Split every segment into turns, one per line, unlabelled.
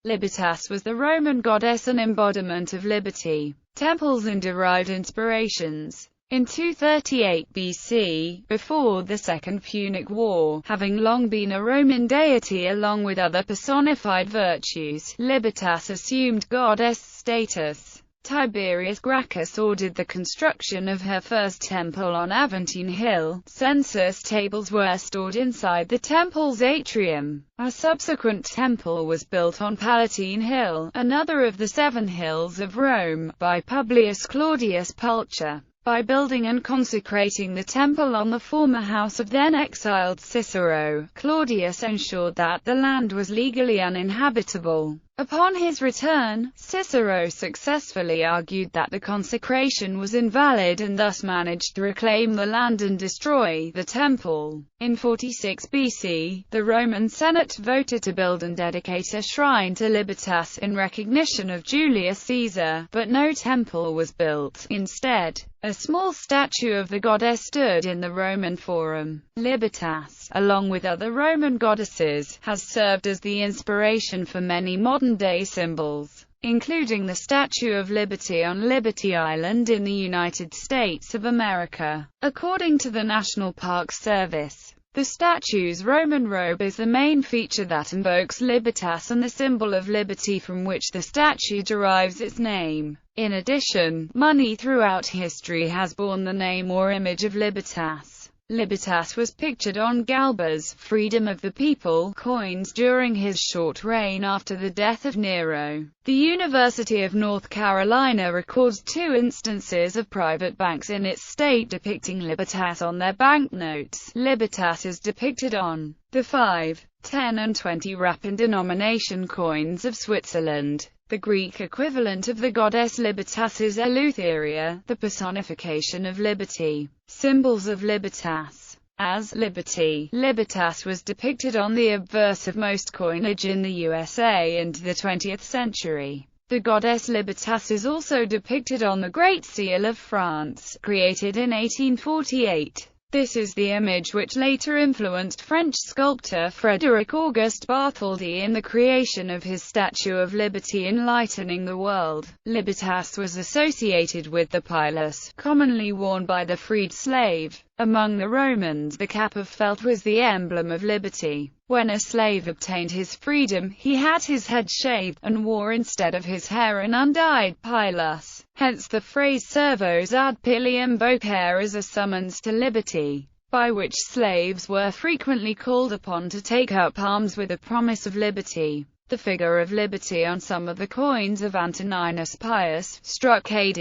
Libertas was the Roman goddess and embodiment of liberty. Temples and derived inspirations. In 238 BC, before the Second Punic War, having long been a Roman deity along with other personified virtues, Libertas assumed goddess status. Tiberius Gracchus ordered the construction of her first temple on Aventine Hill. Census tables were stored inside the temple's atrium. A subsequent temple was built on Palatine Hill, another of the 7 hills of Rome, by Publius Claudius Pulcher. By building and consecrating the temple on the former house of then-exiled Cicero, Claudius ensured that the land was legally uninhabitable. Upon his return, Cicero successfully argued that the consecration was invalid and thus managed to reclaim the land and destroy the temple. In 46 BC, the Roman Senate voted to build and dedicate a shrine to Libertas in recognition of Julius Caesar, but no temple was built. Instead, a small statue of the goddess stood in the Roman Forum. Libertas, along with other Roman goddesses, has served as the inspiration for many modern-day symbols, including the Statue of Liberty on Liberty Island in the United States of America. According to the National Park Service, the statue's Roman robe is the main feature that invokes Libertas and the symbol of liberty from which the statue derives its name. In addition, money throughout history has borne the name or image of Libertas. Libertas was pictured on Galba's "Freedom of the People" coins during his short reign after the death of Nero. The University of North Carolina records 2 instances of private banks in its state depicting Libertas on their banknotes. Libertas is depicted on the 5, 10 and 20 Rapin denomination coins of Switzerland. The Greek equivalent of the goddess Libertas is Eleutheria, the personification of liberty. Symbols of Libertas. As liberty, Libertas was depicted on the obverse of most coinage in the USA into the 20th century. The goddess Libertas is also depicted on the Great Seal of France, created in 1848. This is the image which later influenced French sculptor Frédéric-Auguste Bartholdi in the creation of his Statue of Liberty enlightening the world. Libertas was associated with the pilus, commonly worn by the freed slave. Among the Romans, the cap of felt was the emblem of liberty. When a slave obtained his freedom, he had his head shaved, and wore instead of his hair an undyed pilus. Hence the phrase servos ad pilium vocare as a summons to liberty, by which slaves were frequently called upon to take up arms with a promise of liberty. The figure of liberty on some of the coins of Antoninus Pius, struck AD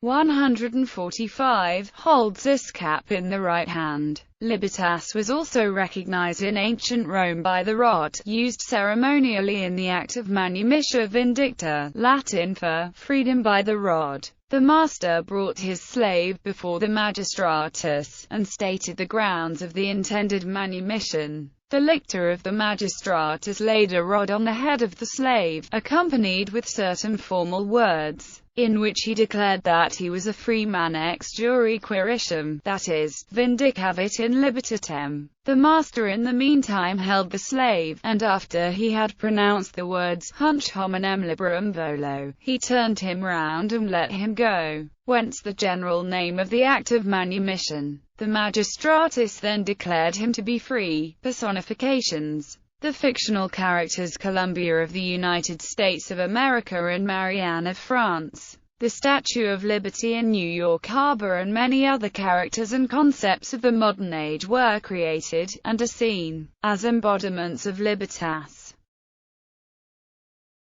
145, holds this cap in the right hand. Libertas was also recognized in ancient Rome by the rod, used ceremonially in the act of manumission vindicta, Latin for freedom by the rod. The master brought his slave before the magistratus, and stated the grounds of the intended manumission. The lictor of the magistratus laid a rod on the head of the slave, accompanied with certain formal words, in which he declared that he was a free man ex jure quiritium, that is, vindicavit in libertatem. The master in the meantime held the slave, and after he had pronounced the words, hunc hominem liberum volo, he turned him round and let him go. Whence the general name of the act of manumission. The magistratus then declared him to be free. Personifications. The fictional characters Columbia of the United States of America and Marianne of France, the Statue of Liberty in New York Harbor, and many other characters and concepts of the modern age were created, and are seen as embodiments of Libertas.